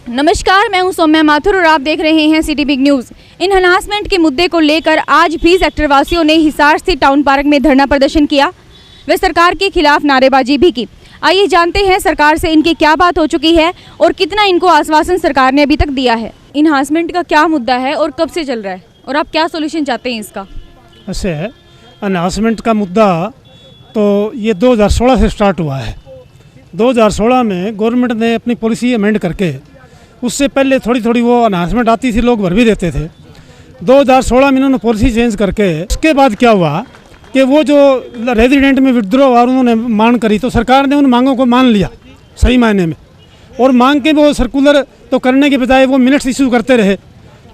नमस्कार, मैं हूं सौम्या माथुर और आप देख रहे हैं सिटी बिग न्यूज़। इन हरासमेंट के मुद्दे को लेकर आज भी सेक्टर वासियों ने हिसार स्थित टाउन पार्क में धरना प्रदर्शन किया व सरकार के खिलाफ नारेबाजी भी की। आइए जानते हैं सरकार से इनकी क्या बात हो चुकी है और कितना इनको आश्वासन सरकार ने अभी तक दिया है। इन हरासमेंट का क्या मुद्दा है और कब से चल रहा है और आप क्या सोल्यूशन चाहते हैं इसका? ऐसे है, हरासमेंट का मुद्दा तो ये 2016 से स्टार्ट हुआ है। 2016 में गवर्नमेंट ने अपनी पॉलिसी अमेंड करके, उससे पहले थोड़ी थोड़ी वो अनाउंसमेंट आती थी, लोग भर भी देते थे। 2016 में इन्होंने पॉलिसी चेंज करके उसके बाद क्या हुआ कि वो जो रेजिडेंट में विड्रॉ और उन्होंने मांग करी तो सरकार ने उन मांगों को मान लिया सही मायने में, और मांग के वो सर्कुलर तो करने के बजाय वो मिनट्स इशू करते रहे।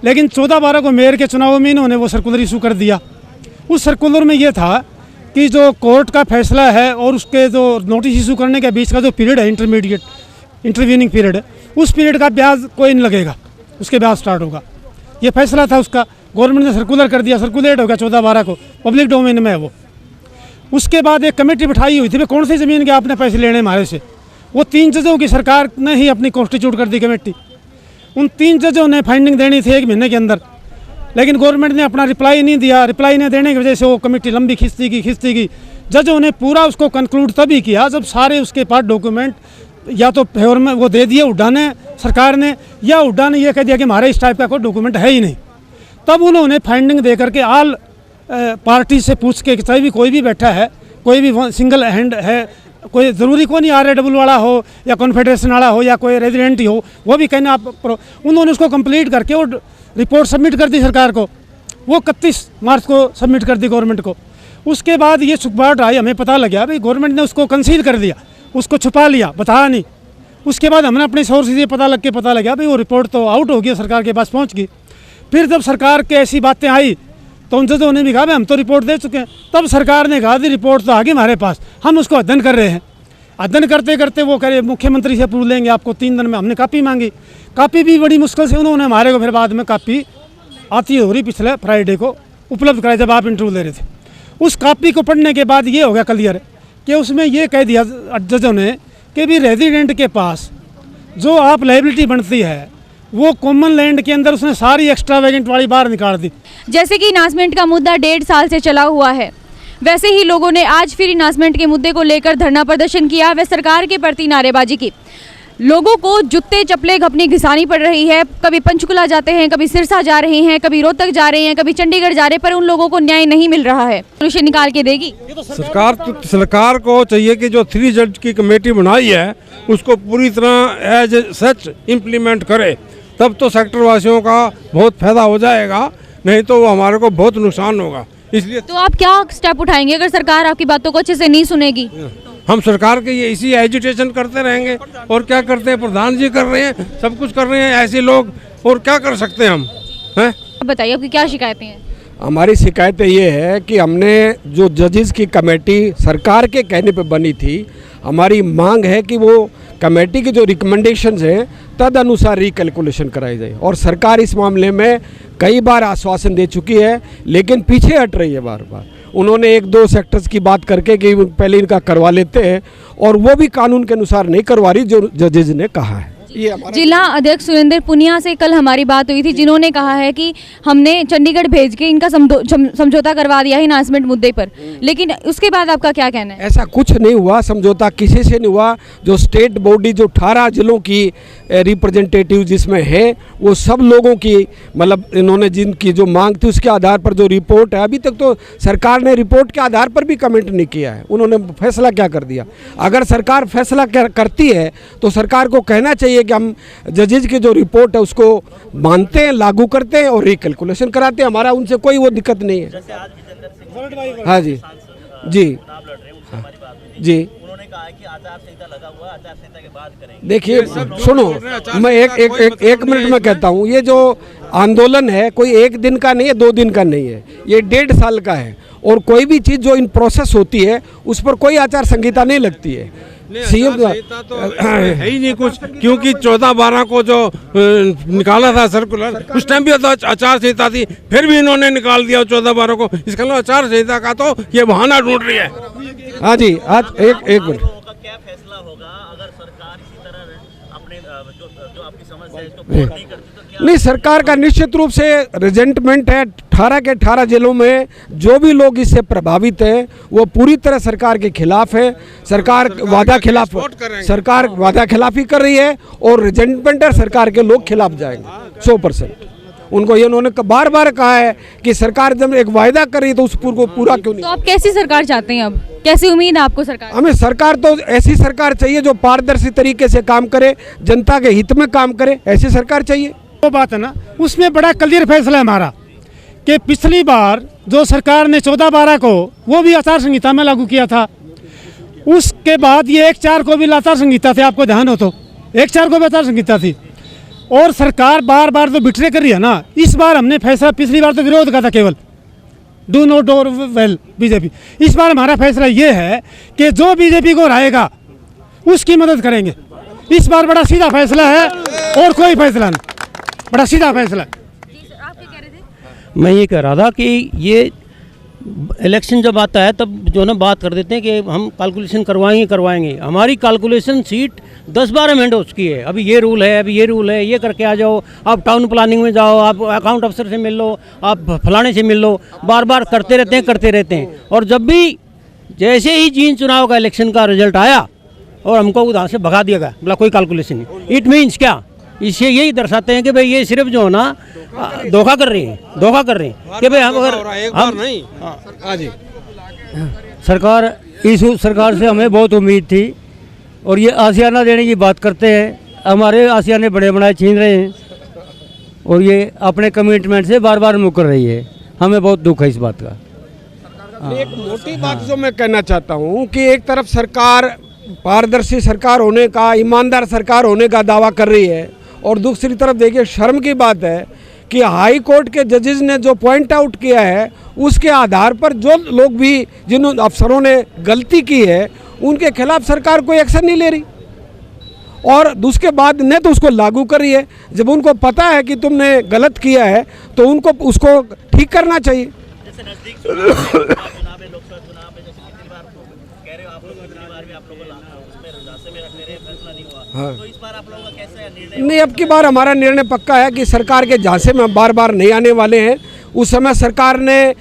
लेकिन 14-12 को मेयर के चुनाव में इन्होंने वो सर्कुलर इशू कर दिया। उस सर्कुलर में ये था कि जो कोर्ट का फैसला है और उसके जो नोटिस इशू करने के बीच का जो पीरियड है, इंटरवीनिंग पीरियड है, उस पीरियड का ब्याज कोई नहीं लगेगा, उसके ब्याज स्टार्ट होगा। ये फैसला था उसका, गवर्नमेंट ने सर्कुलर कर दिया, सर्कुलेट हो गया 14-12 को, पब्लिक डोमेन में है वो। उसके बाद एक कमेटी बिठाई हुई थी, भाई कौन सी ज़मीन के आपने पैसे लेने हमारे से। वो 3 जजों की सरकार ने ही अपनी कॉन्स्टिट्यूट कर दी कमेटी। उन 3 जजों ने फाइंडिंग देनी थी 1 महीने के अंदर, लेकिन गवर्नमेंट ने अपना रिप्लाई नहीं दिया। रिप्लाई नहीं देने की वजह से वो कमेटी लंबी खिंचती गई। जजों ने पूरा उसको कंक्लूड तभी किया जब सारे उसके पास डॉक्यूमेंट या तो फेवर में वो दे दिए हुड्डा ने, सरकार ने, या हुड्डा ने ये कह दिया कि हमारे इस टाइप का कोई डॉक्यूमेंट है ही नहीं। तब उन्होंने फाइंडिंग दे करके आल पार्टी से पूछ के, चाहे भी कोई भी बैठा है, कोई भी सिंगल हैंड है, कोई ज़रूरी को नहीं RAW वाला हो या कॉन्फेडरेशन वाला हो या कोई रेजिडेंट ही हो, वो भी कहना आप उन्होंने उसको कंप्लीट करके वो रिपोर्ट सबमिट कर दी सरकार को। वो 31 मार्च को सबमिट कर दी गवर्नमेंट को। उसके बाद ये सुखबाहट आई, हमें पता लगा भाई गवर्नमेंट ने उसको कंसील कर दिया, उसको छुपा लिया, बताया नहीं। उसके बाद हमने अपने सोर्स से पता लगा भाई वो रिपोर्ट तो आउट हो गई, सरकार के पास पहुंच गई। फिर जब सरकार के ऐसी बातें आई तो उन जजों ने भी कहा भाई हम तो रिपोर्ट दे चुके हैं। तब सरकार ने कहा रिपोर्ट तो आ गई हमारे पास, हम उसको अध्ययन कर रहे हैं। अध्ययन करते करते वो कह रहे मुख्यमंत्री से पूछ लेंगे आपको 3 दिन में। हमने कापी मांगी, कापी भी बड़ी मुश्किल से उन्होंने हमारे को फिर बाद में कापी आती हो रही पिछले फ्राइडे को उपलब्ध कराई जब आप इंटरव्यू ले रहे थे। उस कापी को पढ़ने के बाद ये हो गया क्लियर कि उसमें ये कह दिया जजों ने कि भी रेजिडेंट के पास जो आप लायबिलिटी बनती है वो कॉमन लैंड के अंदर उसने सारी एक्स्ट्रा वेजेंट वाली बाहर निकाल दी। जैसे कि अनाउंसमेंट का मुद्दा 1.5 साल से चला हुआ है, वैसे ही लोगों ने आज फिर अनाउंसमेंट के मुद्दे को लेकर धरना प्रदर्शन किया व सरकार के प्रति नारेबाजी की। लोगों को जूते चप्पलें घपनी घिसानी पड़ रही है। कभी पंचकुला जाते हैं, कभी सिरसा जा रहे हैं, कभी रोहतक जा रहे हैं, कभी चंडीगढ़ जा रहे हैं, पर उन लोगों को न्याय नहीं मिल रहा है। सोल्यूशन निकाल के देगी सरकार को चाहिए कि जो 3 जज की कमेटी बनाई है उसको पूरी तरह एज सच इम्प्लीमेंट करे, तब तो सेक्टर वासियों का बहुत फायदा हो जाएगा, नहीं तो वो हमारे को बहुत नुकसान होगा। इसलिए तो आप क्या स्टेप उठाएंगे अगर सरकार आपकी बातों को अच्छे से नहीं सुनेगी? हम सरकार के ये इसी एजुटेशन करते रहेंगे। और क्या करते हैं, प्रधान जी कर रहे हैं, सब कुछ कर रहे हैं ऐसे लोग, और क्या कर सकते हैं हम, हैं? बताइए आपकी क्या शिकायतें हैं? हमारी शिकायतें ये है कि हमने जो जजेस की कमेटी सरकार के कहने पे बनी थी, हमारी मांग है कि वो कमेटी के जो रिकमेंडेशंस हैं तद अनुसार रिकैलकुलेशन कराई जाए। और सरकार इस मामले में कई बार आश्वासन दे चुकी है, लेकिन पीछे हट रही है बार बार। उन्होंने 1-2 सेक्टर्स की बात करके कि पहले इनका करवा लेते हैं, और वो भी कानून के अनुसार नहीं करवा रही जो जजेज ने कहा है। जिला अध्यक्ष सुरेंद्र पुनिया से कल हमारी बात हुई थी, जिन्होंने कहा है कि हमने चंडीगढ़ भेज के इनका समझौता करवा दिया है अनाउंसमेंट मुद्दे पर, लेकिन उसके बाद आपका क्या कहना है? ऐसा कुछ नहीं हुआ, समझौता किसी से नहीं हुआ। जो स्टेट बॉडी जो 18 जिलों की रिप्रेजेंटेटिव जिसमें है, वो सब लोगों की मतलब इन्होंने जिनकी जो मांग थी उसके आधार पर जो रिपोर्ट है, अभी तक तो सरकार ने रिपोर्ट के आधार पर भी कमेंट नहीं किया है। उन्होंने फैसला क्या कर दिया? अगर सरकार फैसला करती है तो सरकार को कहना चाहिए कि हम जजेज की जो रिपोर्ट है उसको मानते हैं, लागू करते हैं और रिकैलकुलेशन कराते हैं। हमारा उनसे कोई वो दिक्कत नहीं है। हाँ जी जी जी, उन्होंने कहा है कि आचार संहिता लगा हुआ, आचार संहिता के बाद करेंगे। देखिए सुनो, मैं एक मिनट में कहता हूँ, ये जो आंदोलन है कोई 1 दिन का नहीं है, 2 दिन का नहीं है, ये 1.5 साल का है। और कोई भी चीज़ जो इन प्रोसेस होती है उस पर कोई आचार संहिता नहीं लगती है। सीएम तो है ही नहीं कुछ, क्योंकि 14-12 को जो निकाला था सर्कुलर, उस टाइम भी आचार संहिता थी, फिर भी इन्होंने निकाल दिया 14-12 को। इसका मतलब आचार संहिता का तो ये बहाना ढूंढ रही है। हाँ जी, आज एक मिनट, क्या फैसला होगा अगर सरकार इसी तरह अपने जो आपकी समस्या है, इसको पूर्ण नहीं करती तो क्या? नहीं, सरकार का निश्चित रूप से रिजेंटमेंट है। 18 के 18 जिलों में जो भी लोग इससे प्रभावित हैं वो पूरी तरह सरकार के खिलाफ है। सरकार वादा खिलाफ, सरकार वादा खिलाफी कर रही है और रिजेंटमेंट है, सरकार के लोग खिलाफ जाएंगे 100%। उनको ये उन्होंने बार बार कहा है कि सरकार जब एक वायदा कर रही है तो उस को पूरा क्यों तो नहीं। आप कैसी सरकार चाहते हैं? अब कैसी उम्मीद है आपको सरकार? हमें सरकार तो ऐसी सरकार चाहिए जो पारदर्शी तरीके से काम करे, जनता के हित में काम करे, ऐसी सरकार चाहिए। वो बात है ना, उसमें बड़ा क्लियर फैसला है हमारा कि पिछली बार जो सरकार ने 14/12 को वो भी आचार संहिता में लागू किया था, उसके बाद ये 1/4 को भी आचार संहिता थी, आपको ध्यान हो तो 1/4 को भी आचार संहिता थी। और सरकार बार बार तो बिटरे कर रही है ना। इस बार हमने फैसला, पिछली बार तो विरोध का था केवल, do not door well BJP. इस बार हमारा फैसला ये है कि जो बीजेपी को हराएगा उसकी मदद करेंगे। इस बार बड़ा सीधा फैसला है और कोई फैसला नहीं, बड़ा सीधा फैसला है। मैं ये कह रहा था कि ये इलेक्शन जब आता है तब जो ना बात कर देते हैं कि हम कैलकुलेशन करवाएंगे। हमारी कैलकुलेशन सीट 10-12 मिनट हो चुकी है। अभी ये रूल है, अभी ये रूल है, ये करके आ जाओ, आप टाउन प्लानिंग में जाओ, आप अकाउंट अफसर से मिल लो, आप फलाने से मिल लो, बार बार करते रहते हैं। और जब भी जैसे ही जींद चुनाव का इलेक्शन का रिजल्ट आया और हमको उधर से भगा दिया गया, बोला कोई कैलकुलेशन नहीं। इट मीन्स क्या? इससे यही दर्शाते हैं कि भाई ये सिर्फ जो है ना धोखा कर रहे हैं कि भाई हम अगर हम नहीं हाँ जी, इस सरकार से हमें बहुत उम्मीद थी और ये आसियाना देने की बात करते हैं। हमारे आसियाने बड़े बनाए छीन रहे हैं और ये अपने कमिटमेंट से बार बार मुकर रही है। हमें बहुत दुख है इस बात का। एक मोटी बात जो मैं कहना चाहता हूँ कि एक तरफ सरकार पारदर्शी सरकार होने का, ईमानदार सरकार होने का दावा कर रही है और दूसरी तरफ देखिए शर्म की बात है कि हाई कोर्ट के जजेस ने जो पॉइंट आउट किया है उसके आधार पर जो लोग भी जिन अफसरों ने गलती की है उनके खिलाफ सरकार कोई एक्शन नहीं ले रही और उसके बाद ने तो उसको लागू कर रही है। जब उनको पता है कि तुमने गलत किया है तो उनको उसको ठीक करना चाहिए। जैसे नजदीक चुनाव है, लोकसभा चुनाव है, जैसे कितनी बार कह रहे हो आप लोग, कितनी बार भी आप लोगों को उसमें रास्ते में रखते रहे, फैसला नहीं हुआ। तो इस बार आप लोगों का कैसा निर्णय? नहीं, अब की बार हमारा निर्णय पक्का है कि सरकार के झांसे में बार बार नहीं आने वाले हैं। उस समय सरकार ने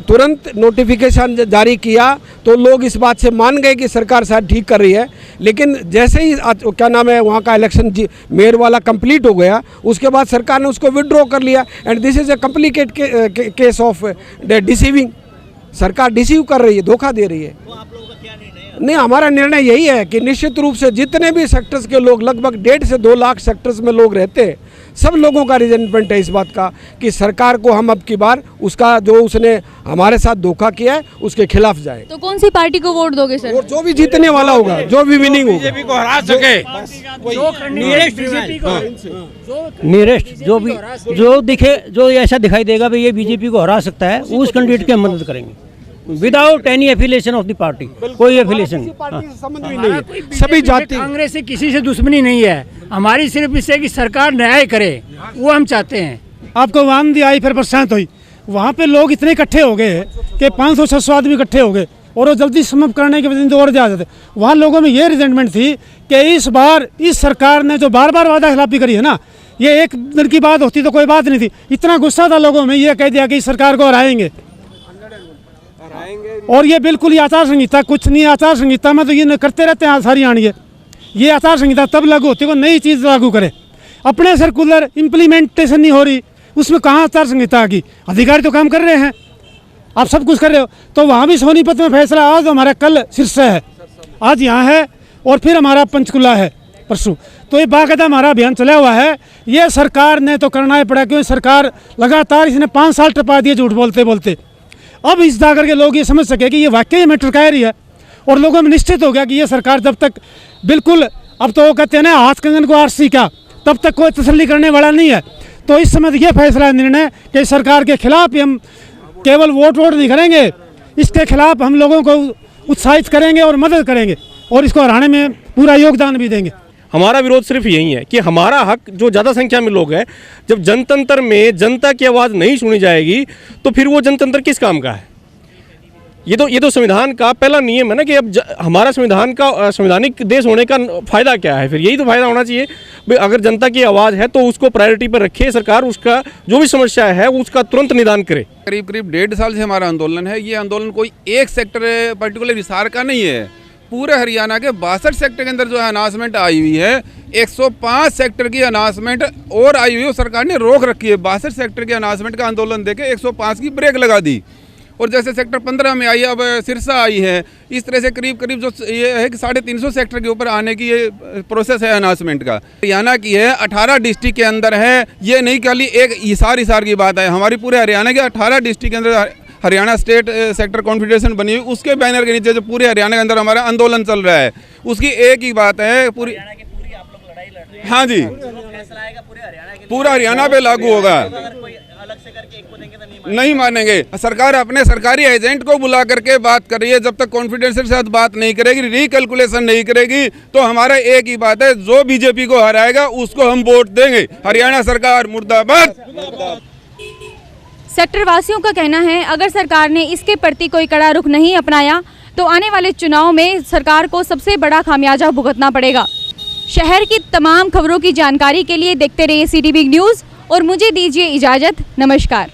तुरंत नोटिफिकेशन जारी किया तो लोग इस बात से मान गए कि सरकार शायद ठीक कर रही है, लेकिन जैसे ही क्या नाम है वहाँ का इलेक्शन मेयर वाला कंप्लीट हो गया उसके बाद सरकार ने उसको विड्रॉ कर लिया। And this is a complicate case of deceiving. सरकार डिसीव कर रही है, धोखा दे रही है। तो आप लोगों का क्या निर्णय है? नहीं, हमारा निर्णय यही है कि निश्चित रूप से जितने भी सेक्टर्स के लोग, लगभग 1.5 से 2 लाख सेक्टर्स में लोग रहते हैं, सब लोगों का रिजेंटमेंट है इस बात का कि सरकार को हम अब की बार उसका जो उसने हमारे साथ धोखा किया है उसके खिलाफ जाए। तो कौन सी पार्टी को वोट दोगे सर? और जो भी जीतने वाला होगा, जो भी विनिंग होगा, बीजेपी को हरा सके, नियरेस्ट जो दिखे, जो ऐसा दिखाई देगा भाई ये बीजेपी को हरा सकता है, उस कैंडिडेट की हम मदद करेंगे without any affiliation of the party. कोई एफिलिएशन नहीं, सभी जाति। कांग्रेस से किसी से दुश्मनी नहीं है हमारी, सिर्फ इससे कि सरकार न्याय करे वो हम चाहते हैं। आपको वांदी आई फिर बरसात हुई, वहाँ पे लोग इतने इकट्ठे हो गए कि 500-600 आदमी इकट्ठे हो गए और वो जल्दी समाप्त करने के वजह से और ज़्यादा थे। वहाँ लोगों में ये रिजेंटमेंट थी कि इस बार इस सरकार ने जो बार बार वादा खिलाफी करी है ना, ये एक दिन की बात होती तो कोई बात नहीं थी। इतना गुस्सा था लोगों में, ये कह दिया कि इस सरकार को हराएंगे और ये बिल्कुल ही आचार संहिता कुछ नहीं। आचार संहिता में तो ये करते रहते हैं सारी आनिए। ये आचार संहिता तब लागू होती है कोई नई चीज़ लागू करे। अपने सर्कुलर इम्प्लीमेंटेशन नहीं हो रही, उसमें कहाँ आचार संहिता की? अधिकारी तो काम कर रहे हैं, आप सब कुछ कर रहे हो। तो वहाँ भी सोनीपत में फैसला आज हमारा कल शीर्षे है, आज यहाँ है और फिर हमारा पंचकुला है परसों। तो ये बाकायदा हमारा अभियान चला हुआ है। ये सरकार ने तो करना ही पड़ा क्योंकि सरकार लगातार इसने 5 साल टपा दिए झूठ बोलते बोलते। अब इस जाकर के लोग ये समझ सके कि ये वाकई में टरका रही है और लोगों में निश्चित हो गया कि ये सरकार जब तक बिल्कुल, अब तो वो कहते हैं ना हाथ कंगन को आरसी का, तब तक कोई तसल्ली करने वाला नहीं है। तो इस समय ये फैसला निर्णय कि सरकार के खिलाफ हम केवल वोट नहीं करेंगे, इसके खिलाफ हम लोगों को उत्साहित करेंगे और मदद करेंगे और इसको हराने में पूरा योगदान भी देंगे। हमारा विरोध सिर्फ यही है कि हमारा हक, जो ज़्यादा संख्या में लोग हैं, जब जनतंत्र में जनता की आवाज़ नहीं सुनी जाएगी तो फिर वो जनतंत्र किस काम का है? ये तो संविधान का पहला नियम है ना कि अब हमारा संविधान का संवैधानिक देश होने का फ़ायदा क्या है? फिर यही तो फ़ायदा होना चाहिए भाई, अगर जनता की आवाज़ है तो उसको प्रायोरिटी पर रखे सरकार, उसका जो भी समस्या है उसका तुरंत निदान करे। करीब 1.5 साल से हमारा आंदोलन है। ये आंदोलन कोई एक सेक्टर पर्टिकुलर हिसार का नहीं है, पूरे हरियाणा के 62 सेक्टर के अंदर जो है अनाउंसमेंट आई हुई है। 105 सेक्टर की अनाउंसमेंट और आई हुई है, सरकार ने रोक रखी है। 62 सेक्टर के अनाउंसमेंट का आंदोलन देके 105 की ब्रेक लगा दी। और जैसे सेक्टर 15 में आई, अब सिरसा आई है, इस तरह से करीब करीब जो ये है कि 350 सेक्टर के ऊपर आने की ये प्रोसेस है अनाउंसमेंट का। हरियाणा की है, 18 डिस्ट्रिक्ट के अंदर है। ये नहीं खाली एक हिसार की बात है, हमारी पूरे हरियाणा के 18 डिस्ट्रिक्ट के अंदर हरियाणा स्टेट सेक्टर कॉन्फेडरेशन बनी हुई, उसके बैनर के नीचे जो पूरे हरियाणा के अंदर हमारा आंदोलन चल रहा है, उसकी एक ही बात है, पूरी हाँ जी, पूरा हरियाणा पे लागू होगा। नहीं मानेंगे। सरकार अपने सरकारी एजेंट को बुला करके बात कर रही है, जब तक कॉन्फिडेंस के साथ बात नहीं करेगी, रिकैलकुलेशन नहीं करेगी, तो हमारा एक ही बात है, जो बीजेपी को हराएगा उसको हम वोट देंगे। हरियाणा सरकार मुर्दाबाद। सेक्टर वासियों का कहना है अगर सरकार ने इसके प्रति कोई कड़ा रुख नहीं अपनाया तो आने वाले चुनाव में सरकार को सबसे बड़ा खामियाजा भुगतना पड़ेगा। शहर की तमाम खबरों की जानकारी के लिए देखते रहिए सिटी बिग न्यूज़ और मुझे दीजिए इजाज़त। नमस्कार।